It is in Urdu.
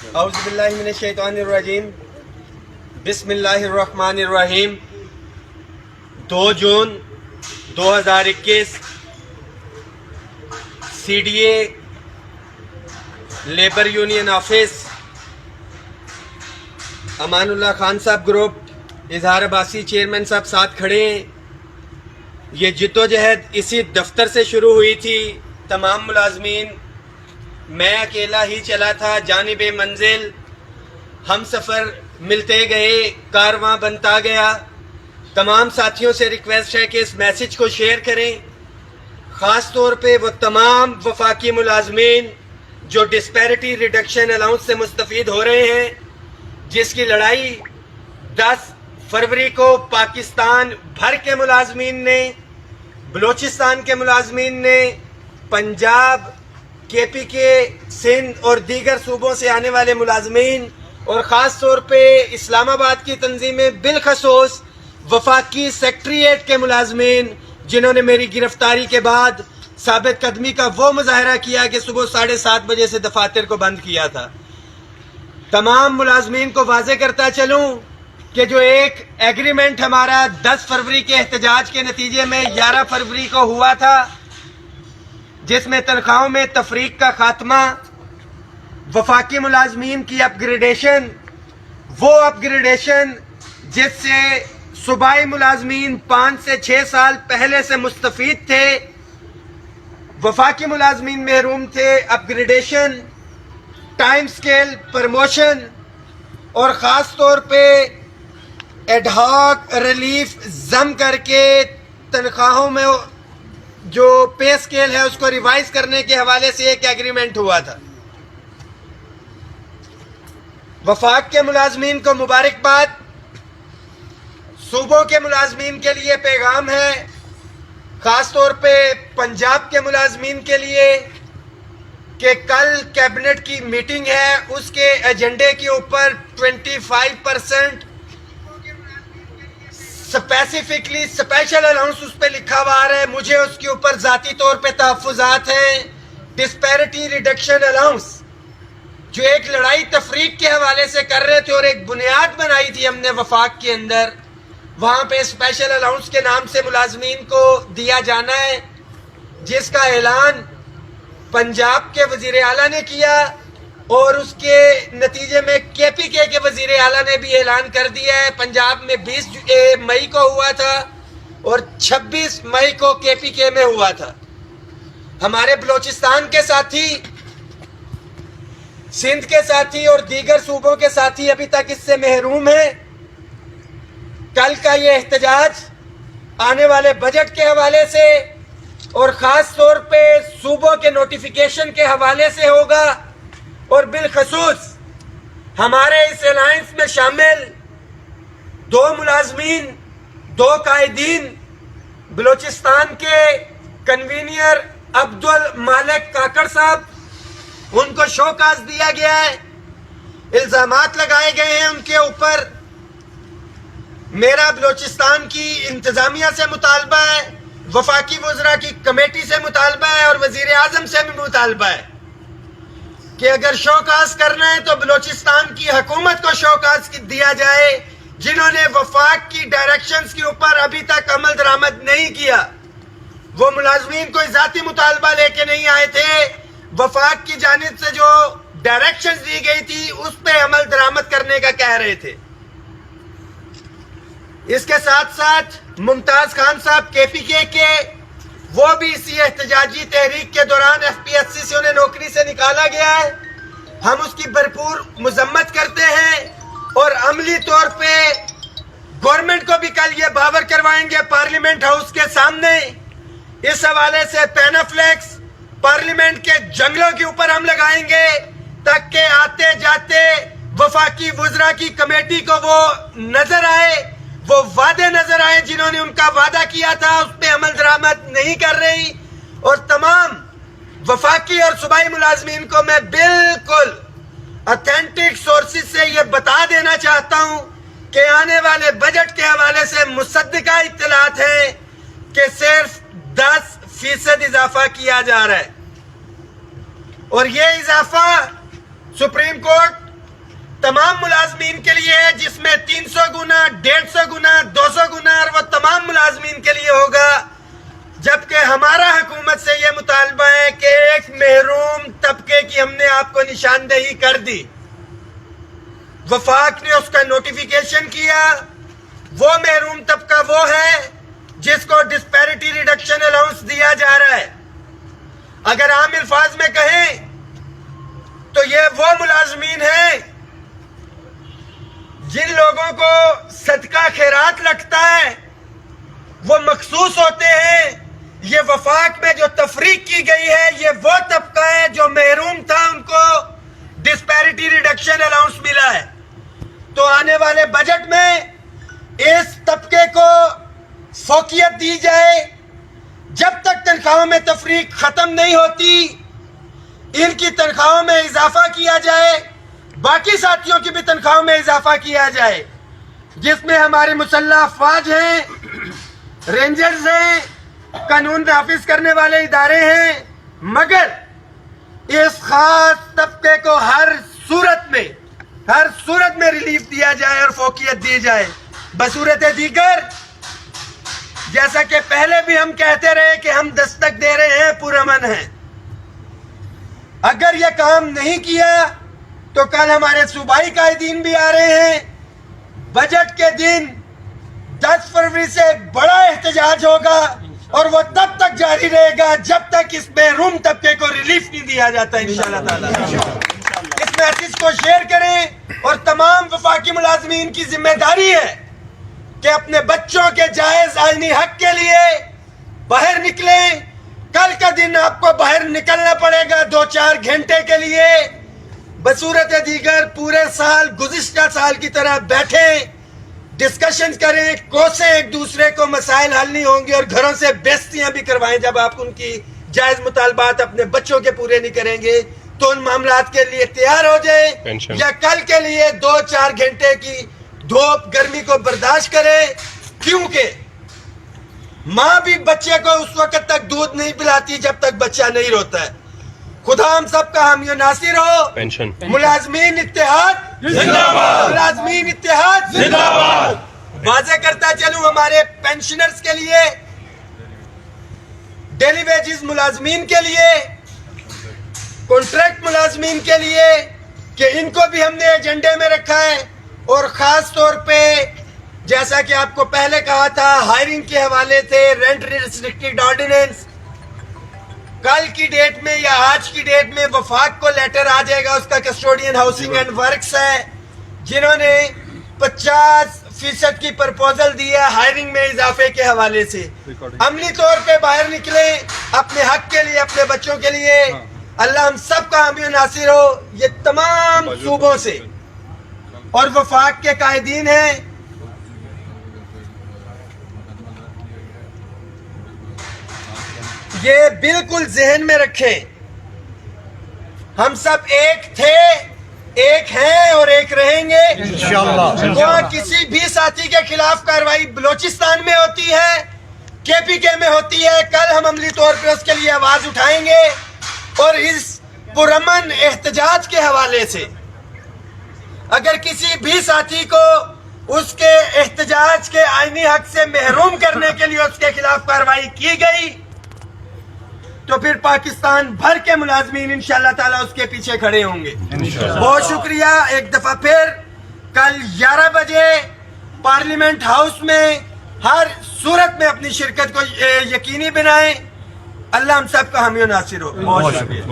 اعوذ باللہ من الشیطان الرجیم بسم اللہ الرحمن الرحیم 2 جون 2021 C D A labour union office Amanullah Khan صاحب گروپ اظہار عباسی چیئرمین صاحب ساتھ کھڑے ہیں۔ یہ جدوجہد اسی دفتر سے شروع ہوئی تھی۔ تمام ملازمین، میں اکیلا ہی چلا تھا جانب منزل، ہم سفر ملتے گئے، کارواں بنتا گیا۔ تمام ساتھیوں سے ریکویسٹ ہے کہ اس میسج کو شیئر کریں، خاص طور پہ وہ تمام وفاقی ملازمین جو ڈسپیرٹی ریڈکشن الاؤنس سے مستفید ہو رہے ہیں، جس کی لڑائی 10 فروری کو پاکستان بھر کے ملازمین نے، بلوچستان کے ملازمین نے، پنجاب، کے پی کے، سندھ اور دیگر صوبوں سے آنے والے ملازمین اور خاص طور پہ اسلام آباد کی تنظیمیں، بالخصوص وفاقی سیکٹریٹ کے ملازمین جنہوں نے میری گرفتاری کے بعد ثابت قدمی کا وہ مظاہرہ کیا کہ صبح 7:30 بجے سے دفاتر کو بند کیا تھا۔ تمام ملازمین کو واضح کرتا چلوں کہ جو ایک ایگریمنٹ ہمارا 10 فروری کے احتجاج کے نتیجے میں 11 فروری کو ہوا تھا، جس میں تنخواہوں میں تفریق کا خاتمہ، وفاقی ملازمین کی اپ گریڈیشن، وہ اپ گریڈیشن جس سے صوبائی ملازمین 5 سے 6 سال پہلے سے مستفید تھے، وفاقی ملازمین محروم تھے، اپ گریڈیشن، ٹائم سکیل، پروموشن اور خاص طور پہ ایڈ ہاک ریلیف ضم کر کے تنخواہوں میں جو پے سکیل ہے اس کو ریوائز کرنے کے حوالے سے ایک ایگریمنٹ ہوا تھا۔ وفاق کے ملازمین کو مبارکباد۔ صوبوں کے ملازمین کے لیے پیغام ہے، خاص طور پہ پنجاب کے ملازمین کے لیے، کہ کل کیبنٹ کی میٹنگ ہے، اس کے ایجنڈے کے اوپر 25% اسپیسیفکلی اسپیشل الاؤنس اس پہ لکھا ہوا آ رہا ہے۔ مجھے اس کے اوپر ذاتی طور پہ تحفظات ہیں۔ ڈسپیرٹی ریڈکشن الاؤنس جو ایک لڑائی تفریق کے حوالے سے کر رہے تھے اور ایک بنیاد بنائی تھی ہم نے وفاق کے اندر، وہاں پہ اسپیشل الاؤنس کے نام سے ملازمین کو دیا جانا ہے، جس کا اعلان پنجاب کے وزیر اعلیٰ نے کیا اور اس کے نتیجے میں کے پی کے وزیر اعلیٰ نے بھی اعلان کر دیا ہے۔ پنجاب میں 20 مئی کو ہوا تھا اور 26 مئی کو کے پی کے میں ہوا تھا۔ ہمارے بلوچستان کے ساتھی، سندھ کے ساتھی اور دیگر صوبوں کے ساتھی ابھی تک اس سے محروم ہیں۔ کل کا یہ احتجاج آنے والے بجٹ کے حوالے سے اور خاص طور پہ صوبوں کے نوٹیفیکیشن کے حوالے سے ہوگا، اور بالخصوص ہمارے اس الائنس میں شامل 2 ملازمین، 2 قائدین، بلوچستان کے کنوینئر عبدالمالک کاکڑ صاحب، ان کو شو کاز دیا گیا ہے، الزامات لگائے گئے ہیں ان کے اوپر۔ میرا بلوچستان کی انتظامیہ سے مطالبہ ہے، وفاقی وزراء کی کمیٹی سے مطالبہ ہے اور وزیر اعظم سے بھی مطالبہ ہے کہ اگر شو کاز کرنا ہے تو بلوچستان کی حکومت کو شو کاز دیا جائے، جنہوں نے وفاق کی ڈائریکشنز کے اوپر ابھی تک عمل درآمد نہیں کیا۔ وہ ملازمین کو ذاتی مطالبہ لے کے نہیں آئے تھے، وفاق کی جانب سے جو ڈائریکشنز دی گئی تھی اس پہ عمل درآمد کرنے کا کہہ رہے تھے۔ اس کے ساتھ ساتھ ممتاز خان صاحب کے پی کے وہ بھی اسی احتجاجی تحریک کے دوران ایف پی ایس سی سے انہیں نوکری سے نکالا گیا ہے۔ ہم اس کی بھرپور مذمت کرتے ہیں اور عملی طور پہ گورنمنٹ کو بھی کل یہ باور کروائیں گے پارلیمنٹ ہاؤس کے سامنے۔ اس حوالے سے پینافلیکس پارلیمنٹ کے جنگلوں کے اوپر ہم لگائیں گے تاکہ آتے جاتے وفاقی وزراء کی کمیٹی کو وہ نظر آئے، وہ وعدے نظر آئے جنہوں نے ان کا وعدہ کیا تھا اس پہ عمل درآمد نہیں کر رہی۔ اور تمام وفاقی اور صوبائی ملازمین کو میں بالکل اتھینٹک سورسز سے یہ بتا دینا چاہتا ہوں کہ آنے والے بجٹ کے حوالے سے مصدقہ اطلاعات ہیں کہ صرف 10% اضافہ کیا جا رہا ہے، اور یہ اضافہ سپریم کورٹ تمام ملازمین کے لیے ہے، جس میں 300 گنا، 150 گنا، 200 گنا اور وہ تمام ملازمین کے لیے ہوگا، جبکہ ہمارا حکومت سے یہ مطالبہ ہے کہ ایک محروم طبقے کی ہم نے آپ کو نشاندہی کر دی، وفاق نے اس کا نوٹیفیکیشن کیا۔ وہ محروم طبقہ وہ ہے جس کو ڈسپیرٹی ریڈکشن الاؤنس دیا جا رہا ہے۔ اگر عام الفاظ میں کہیں تو یہ وہ ملازمین ہیں جن لوگوں کو صدقہ خیرات لگتا ہے، وہ مخصوص ہوتے ہیں۔ یہ وفاق میں جو تفریق کی گئی ہے، یہ وہ طبقہ ہے جو محروم تھا، ان کو ڈسپیرٹی ریڈکشن الاؤنس ملا ہے۔ تو آنے والے بجٹ میں اس طبقے کو فوقیت دی جائے۔ جب تک تنخواہوں میں تفریق ختم نہیں ہوتی، ان کی تنخواہوں میں اضافہ کیا جائے، باقی ساتھیوں کی بھی تنخواہوں میں اضافہ کیا جائے، جس میں ہماری مسلح افواج ہیں، رینجرز ہیں، قانون نافذ کرنے والے ادارے ہیں، مگر اس خاص طبقے کو ہر صورت میں ریلیف دیا جائے اور فوقیت دی جائے۔ بصورت دیگر، جیسا کہ پہلے بھی ہم کہتے رہے کہ ہم دستک دے رہے ہیں، پرامن ہیں، اگر یہ کام نہیں کیا تو کل ہمارے صوبائی قائدین بھی آ رہے ہیں۔ بجٹ کے دن 10 فروری سے بڑا احتجاج ہوگا اور وہ تب تک جاری رہے گا جب تک اس محروم طبقے کو ریلیف نہیں دیا جاتا انشاءاللہ تعالی۔ اس میسج کو شیئر کریں اور تمام وفاقی ملازمین کی ذمہ داری ہے کہ اپنے بچوں کے جائز آئینی حق کے لیے باہر نکلیں۔ کل کا دن آپ کو باہر نکلنا پڑے گا 2-4 گھنٹے کے لیے۔ بصورت دیگر پورے سال گزشتہ سال کی طرح بیٹھیں، ڈسکشن کریں، کوسیں ایک دوسرے کو، مسائل حل نہیں ہوں گے اور گھروں سے بیزتیاں بھی کروائیں جب آپ ان کی جائز مطالبات اپنے بچوں کے پورے نہیں کریں گے۔ تو ان معاملات کے لیے تیار ہو جائیں، یا کل کے لیے 2-4 گھنٹے کی دھوپ گرمی کو برداشت کرے، کیونکہ ماں بھی بچے کو اس وقت تک دودھ نہیں پلاتی جب تک بچہ نہیں روتا ہے۔ خدا ہم سب کا حامی و ناصر ہو۔ ملازمین اتحاد زندہ باد، ملازمین اتحاد زندہ باد۔ واضح کرتا چلوں ہمارے پینشنرز کے لیے، ڈیلی ویجز ملازمین کے لیے، کانٹریکٹ ملازمین کے لیے، کہ ان کو بھی ہم نے ایجنڈے میں رکھا ہے، اور خاص طور پہ جیسا کہ آپ کو پہلے کہا تھا ہائرنگ کے حوالے سے رینٹ ریسٹرکٹڈ آرڈیننس، کل کی ڈیٹ میں یا آج کی ڈیٹ میں وفاق کو لیٹر آ جائے گا، اس کا کسٹوڈین ہاؤسنگ اینڈ ورکس ہے، جنہوں نے 50% کی پرپوزل دی ہے ہائرنگ میں اضافے کے حوالے سے۔ عملی طور پہ باہر نکلیں اپنے حق کے لیے، اپنے بچوں کے لیے۔ اللہ ہم سب کا حامی و ناصر ہو۔ یہ تمام صوبوں سے اور وفاق کے قائدین ہیں، یہ بالکل ذہن میں رکھیں، ہم سب ایک تھے، ایک ہیں اور ایک رہیں گے انشاءاللہ۔ وہاں کسی بھی ساتھی کے خلاف کارروائی بلوچستان میں ہوتی ہے، KPK میں ہوتی ہے، کل ہم عملی طور پہ اس کے لیے آواز اٹھائیں گے، اور اس پرامن احتجاج کے حوالے سے اگر کسی بھی ساتھی کو اس کے احتجاج کے آئینی حق سے محروم کرنے کے لیے اس کے خلاف کارروائی کی گئی تو پھر پاکستان بھر کے ملازمین انشاءاللہ تعالیٰ اس کے پیچھے کھڑے ہوں گے۔ بہت شکریہ ایک دفعہ پھر۔ کل 11 بجے پارلیمنٹ ہاؤس میں ہر صورت میں اپنی شرکت کو یقینی بنائیں۔ اللہ ہم سب کا حامی و ناصر ہو۔ بہت شکریہ۔